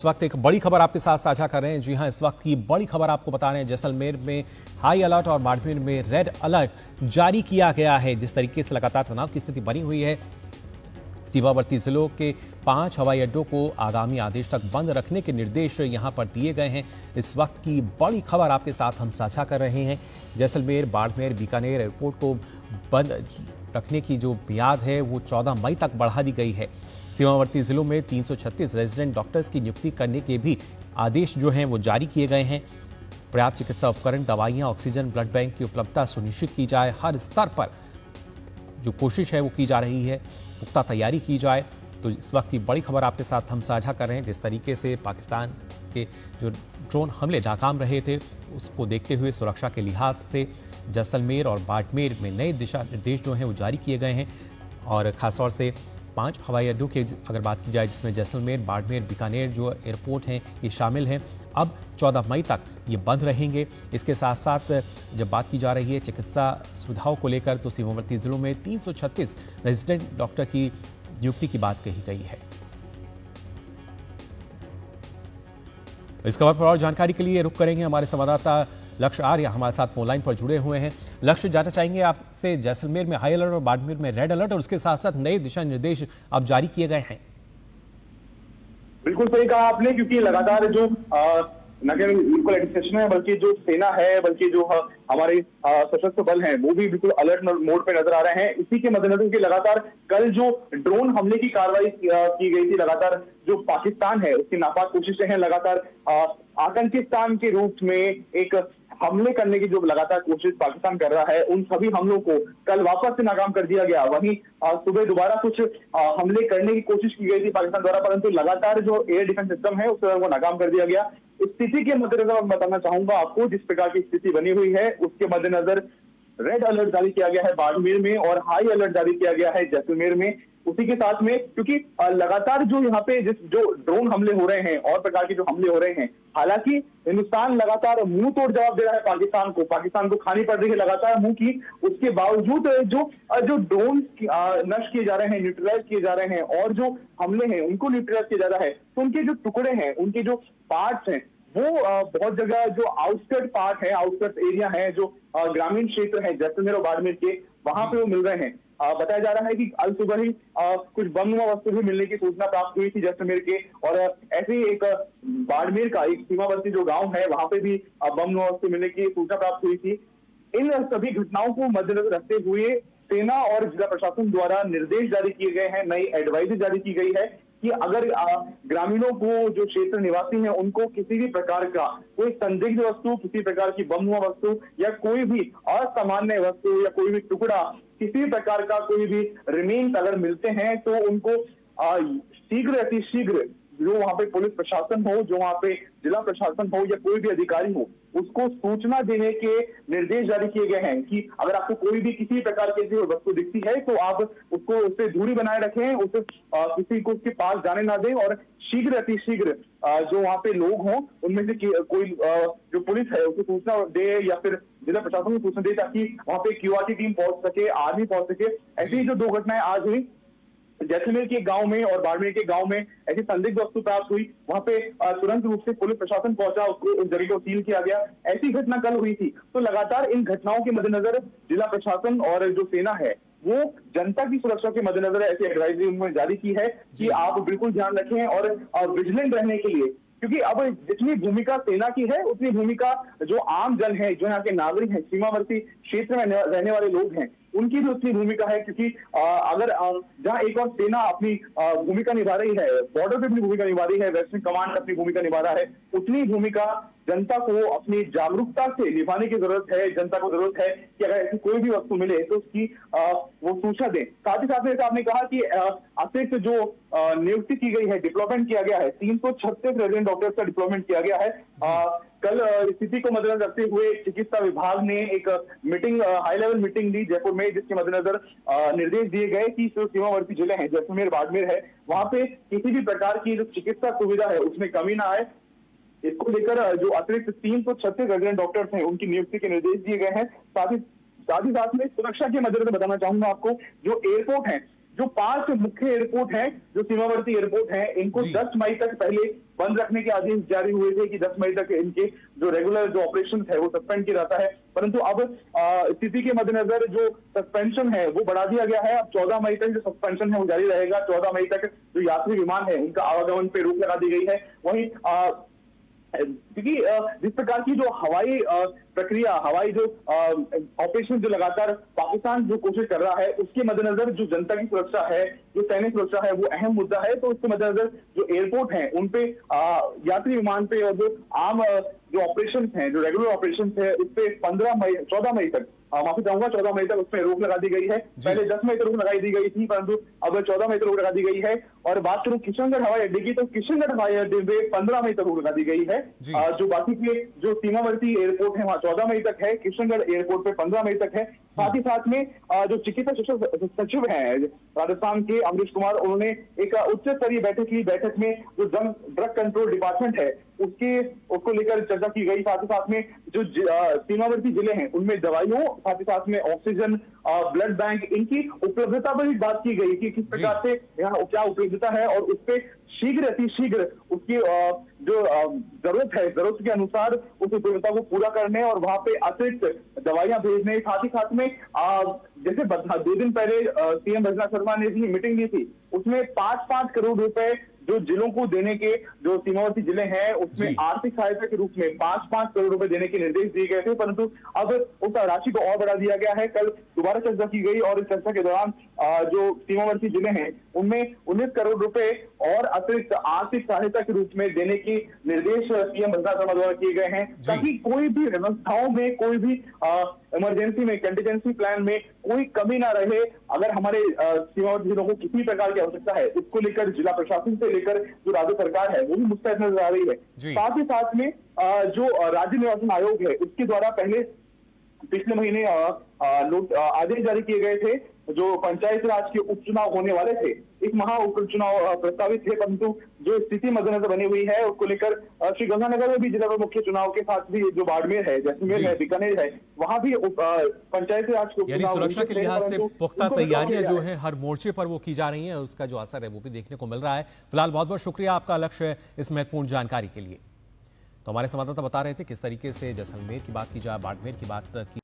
इस वक्त एक बड़ी खबर आपके साथ साझा कर रहे हैं। जी हां, इस वक्त की बड़ी खबर आपको बता रहे हैं। जैसलमेर में हाई अलर्ट और बाड़मेर में रेड अलर्ट जारी किया गया है। जिस तरीके से लगातार तनाव की स्थिति बनी हुई है, सीमावर्ती जिलों के 5 हवाई अड्डों को आगामी आदेश तक बंद रखने के निर्देश यहां पर दिए गए हैं। इस वक्त की बड़ी खबर आपके साथ हम साझा कर रहे हैं। जैसलमेर, बाड़मेर, बीकानेर एयरपोर्ट को बंद रखने की जो मियाद है वो 14 मई तक बढ़ा दी गई है। सीमावर्ती जिलों में 336 रेजिडेंट डॉक्टर्स की नियुक्ति करने के भी आदेश जो हैं वो जारी किए गए हैं। पर्याप्त चिकित्सा उपकरण, दवाइयां, ऑक्सीजन, ब्लड बैंक की उपलब्धता सुनिश्चित की जाए। हर स्तर पर जो कोशिश है वो की जा रही है, पुख्ता तैयारी की जाए। तो इस वक्त की बड़ी खबर आपके साथ हम साझा कर रहे हैं। जिस तरीके से पाकिस्तान के जो ड्रोन हमले नाकाम रहे थे, उसको देखते हुए सुरक्षा के लिहाज से जैसलमेर और बाड़मेर में नए दिशा निर्देश जो हैं वो जारी किए गए हैं। और खासतौर से 5 हवाई अड्डों की अगर बात की जाए, जिसमें जैसलमेर, बाड़मेर, बीकानेर जो एयरपोर्ट हैं ये शामिल हैं, अब 14 मई तक ये बंद रहेंगे। इसके साथ साथ जब बात की जा रही है चिकित्सा सुविधाओं को लेकर, तो सीमावर्ती जिलों में 336 रेजिडेंट डॉक्टर की नियुक्ति की बात कही गई है। इस खबर पर और जानकारी के लिए रुख करेंगे हमारे संवाददाता लक्ष्य आर्य हमारे साथ फोन लाइन पर जुड़े हुए हैं। लक्ष्य, जानना चाहेंगे आपसे, जैसलमेर में हाई अलर्ट और बाड़मेर में रेड अलर्ट और उसके साथ साथ नए दिशा निर्देश अब जारी किए गए हैं। बिल्कुल सही कहा आपने, क्योंकि लगातार जो न केवल बिल्कुल एडमिनिस्ट्रेशन है, बल्कि जो सेना है, बल्कि जो हमारे सशस्त्र बल हैं, वो भी बिल्कुल अलर्ट मोड पे नजर आ रहे हैं। इसी के मद्देनजर कि लगातार कल जो ड्रोन हमले की कार्रवाई की गई थी, लगातार जो पाकिस्तान है उसकी नापाक कोशिशें हैं, लगातार आतंकिस्तान के रूप में एक हमले करने की जो लगातार कोशिश पाकिस्तान कर रहा है, उन सभी हमलों को कल वापस से नाकाम कर दिया गया। वहीं सुबह दोबारा कुछ हमले करने की कोशिश की गई थी पाकिस्तान द्वारा, परंतु लगातार जो एयर डिफेंस सिस्टम है उसको नाकाम कर दिया गया। स्थिति के मद्देनजर बताना चाहूंगा आपको, जिस प्रकार की स्थिति बनी हुई है उसके मद्देनजर रेड अलर्ट जारी किया गया है बाड़मेर में और हाई अलर्ट जारी किया गया है जैसलमेर में। उसी के साथ में, क्योंकि लगातार जो यहाँ पे जो ड्रोन हमले हो रहे हैं और प्रकार के जो हमले हो रहे हैं, हालांकि हिंदुस्तान लगातार मुंह तोड़ जवाब दे रहा है पाकिस्तान को खानी पड़ रही है लगातार मुंह की। उसके बावजूद जो ड्रोन नष्ट किए जा रहे हैं, न्यूट्रलाइज किए जा रहे हैं और जो हमले हैं उनको न्यूट्रलाइज किया जा रहा है, तो उनके जो टुकड़े हैं, उनके जो पार्ट्स हैं, वो बहुत जगह जो आउटस्कर्ट पार्ट है, आउटस्कर्ट एरिया है, जो ग्रामीण क्षेत्र है जैसलमेर और बाड़मेर के, वहां पे वो मिल रहे हैं। बताया जा रहा है कि कल सुबह ही कुछ बमनुमा वस्तु भी मिलने की सूचना प्राप्त हुई थी जैसलमेर के, और ऐसे ही एक बाड़मेर का एक सीमावर्ती जो गांव है वहां पे भी बमनुमा वस्तु मिलने की सूचना प्राप्त हुई थी। इन सभी घटनाओं को मद्देनजर रखते हुए सेना और जिला प्रशासन द्वारा निर्देश जारी किए गए हैं, नई एडवाइजरी जारी की गई है कि अगर ग्रामीणों को, जो क्षेत्र निवासी हैं, उनको किसी भी प्रकार का कोई संदिग्ध वस्तु, किसी प्रकार की बमनुमा वस्तु या कोई भी असामान्य वस्तु या कोई भी टुकड़ा, किसी प्रकार का कोई भी रिमेन्स अगर मिलते हैं, तो उनको शीघ्र अतिशीघ्र जो वहां पे पुलिस प्रशासन हो, जो वहां पे जिला प्रशासन हो या कोई भी अधिकारी हो, उसको सूचना देने के निर्देश जारी किए गए हैं कि अगर आपको कोई भी किसी प्रकार की वस्तु दिखती है तो आप उसको, उससे दूरी बनाए रखें, उसे किसी को उसके पास जाने ना दें, और शीघ्र अतिशीघ्र जो वहां पे लोग हों उनमें से कोई जो पुलिस है उसको सूचना दे या फिर जिला प्रशासन को सूचना दे, ताकि वहां पे क्यूआरटी टीम पहुंच सके, आर्मी पहुंच सके। ऐसी ही जो 2 घटनाएं आज हुई, जैसलमेर के गांव में और बाड़मेर के गांव में ऐसी संदिग्ध वस्तु प्राप्त हुई, वहां पे तुरंत रूप से पुलिस प्रशासन पहुंचा, उसको उस जगह को सील किया गया। ऐसी घटना कल हुई थी। तो लगातार इन घटनाओं के मद्देनजर जिला प्रशासन और जो सेना है वो जनता की सुरक्षा के मद्देनजर ऐसी एडवाइजरी उन्होंने जारी की है कि आप बिल्कुल ध्यान रखें और विजिलेंट रहने के लिए, क्योंकि अब जितनी भूमिका सेना की है उतनी भूमिका जो आम जन है, जो यहाँ के नागरिक हैं, सीमावर्ती क्षेत्र में रहने वाले लोग हैं, उनकी भी उतनी भूमिका है। क्योंकि अगर जहां एक और सेना अपनी भूमिका निभा रही है, बॉर्डर पे अपनी भूमिका निभा रही है, वेस्टर्न कमांड अपनी भूमिका निभा रहा है, उतनी भूमिका जनता को अपनी जागरूकता से निभाने की जरूरत है। जनता को जरूरत है कि अगर ऐसी कोई भी वस्तु मिले तो उसकी वो सूचना दें। साथ ही साथ में आपने कहा कि अतिरिक्त जो नियुक्ति की गई है, डिप्लॉयमेंट किया गया है, 336 रेजिडेंट डॉक्टर्स का डिप्लॉयमेंट किया गया है। कल स्थिति को मद्देनजर रखते हुए चिकित्सा विभाग ने एक मीटिंग, हाई लेवल मीटिंग ली जयपुर में, जिसके मद्देनजर निर्देश दिए गए कि जो सीमावर्ती जिले हैं, जैसलमेर, बाड़मेर है, वहां पे किसी भी प्रकार की जो चिकित्सा सुविधा है उसमें कमी ना आए। इसको लेकर जो अतिरिक्त 336 रेजिडेंट डॉक्टर्स हैं उनकी नियुक्ति के निर्देश दिए गए हैं। साथ ही साथ में सुरक्षा के मद्देनजर बताना चाहूंगा आपको, जो एयरपोर्ट है जो 5 मुख्य एयरपोर्ट हैं, जो सीमावर्ती एयरपोर्ट हैं, इनको जी। 10 मई तक पहले बंद रखने के आदेश जारी हुए थे कि 10 मई तक इनके जो रेगुलर जो ऑपरेशन है वो सस्पेंड किया जाता है। परंतु अब स्थिति के मद्देनजर जो सस्पेंशन है वो बढ़ा दिया गया है। अब 14 मई तक जो सस्पेंशन है वो जारी रहेगा। 14 मई तक जो यात्री विमान है उनका आवागमन पे रोक लगा दी गई है। वहीं क्योंकि जिस प्रकार की जो हवाई प्रक्रिया, हवाई जो ऑपरेशन जो लगातार पाकिस्तान जो कोशिश कर रहा है, उसके मद्देनजर जो जनता की सुरक्षा है, जो सैन्य सुरक्षा है, वो अहम मुद्दा है। तो उसके मद्देनजर जो एयरपोर्ट है उन पे यात्री विमान पे और जो आम जो ऑपरेशन है, जो रेगुलर ऑपरेशन है, उस पे 14 मई तक माफी चाहूंगा, 14 मई तक उसमें रोक लगा दी गई है। पहले 10 मई तक रोक लगाई दी गई थी, परंतु अब 14 मई तक रोक लगा दी गई है। और बात करूं किशनगढ़ हवाई अड्डे की, तो किशनगढ़ हवाई अड्डे पे 15 मई तक रोक लगा दी गई है। जो बाकी के जो सीमावर्ती एयरपोर्ट है वहां 14 मई तक है, किशनगढ़ एयरपोर्ट पे 15 मई तक है। साथ ही साथ में जो चिकित्सा सचिव हैं राजस्थान के अमरीश कुमार, उन्होंने एक उच्च स्तरीय बैठक की। बैठक में जो ड्रग कंट्रोल डिपार्टमेंट है उसको लेकर चर्चा की गई। साथ ही साथ में जो सीमावर्ती जिले हैं उनमें दवाइयों, साथ ही साथ में ऑक्सीजन, ब्लड बैंक, इनकी उपलब्धता पर भी बात की गई कि किस प्रकार से यहाँ क्या उपलब्धता है और उस पर शीघ्र अतिशीघ्र उसकी जो जरूरत है, जरूरत के अनुसार उस उपलब्धता को पूरा करने और वहां पे अतिरिक्त दवाइयां भेजने। साथ ही साथ में जैसे 2 दिन पहले सीएम रघुनाथ शर्मा ने भी मीटिंग ली थी, उसमें 5-5 करोड़ रुपए जो जिलों को देने के, जो सीमावर्ती जिले हैं उसमें आर्थिक सहायता के रूप में 5-5 करोड़ रुपए देने के निर्देश दिए गए थे। परंतु अब उस राशि को और बढ़ा दिया गया है। कल दोबारा चर्चा की गई और इस चर्चा के दौरान जो सीमावर्ती जिले हैं उनमें 19 करोड़ रुपए और अतिरिक्त आर्थिक सहायता के रूप में देने के निर्देश सीएम रघुनाथ शर्मा द्वारा किए गए हैं, ताकि कोई भी व्यवस्थाओं में, कोई भी इमरजेंसी में, कंटीजेंसी प्लान में कोई कमी ना रहे। अगर हमारे सीमावर्ती जिलों को किसी प्रकार की आवश्यकता है, उसको लेकर जिला प्रशासन से लेकर जो राज्य सरकार है वो भी मुस्तैद नजर आ रही है। साथ ही साथ में जो राज्य निर्वाचन आयोग है उसके द्वारा पहले पिछले महीने आदेश जारी किए गए थे। जो पंचायत राज के उपचुनाव होने वाले थे, एक महा उपचुनाव प्रस्तावित थे, परंतु जो स्थिति मद्देनजर बनी हुई है उसको लेकर श्रीगंगानगर में भी जिला मुख्य चुनाव के साथ भी जो बाड़मेर है, जैसलमेर है, बीकानेर है, वहां भी पंचायत राज के यानी सुरक्षा के लिहाज से पुख्ता तैयारियां जो है हर मोर्चे पर वो की जा रही हैं, उसका जो असर है वो भी देखने को मिल रहा है। फिलहाल बहुत बहुत शुक्रिया आपका लक्ष्य इस महत्वपूर्ण जानकारी के लिए। तो हमारे संवाददाता बता रहे थे किस तरीके से जैसलमेर की बात की जाए, बाड़मेर की बात की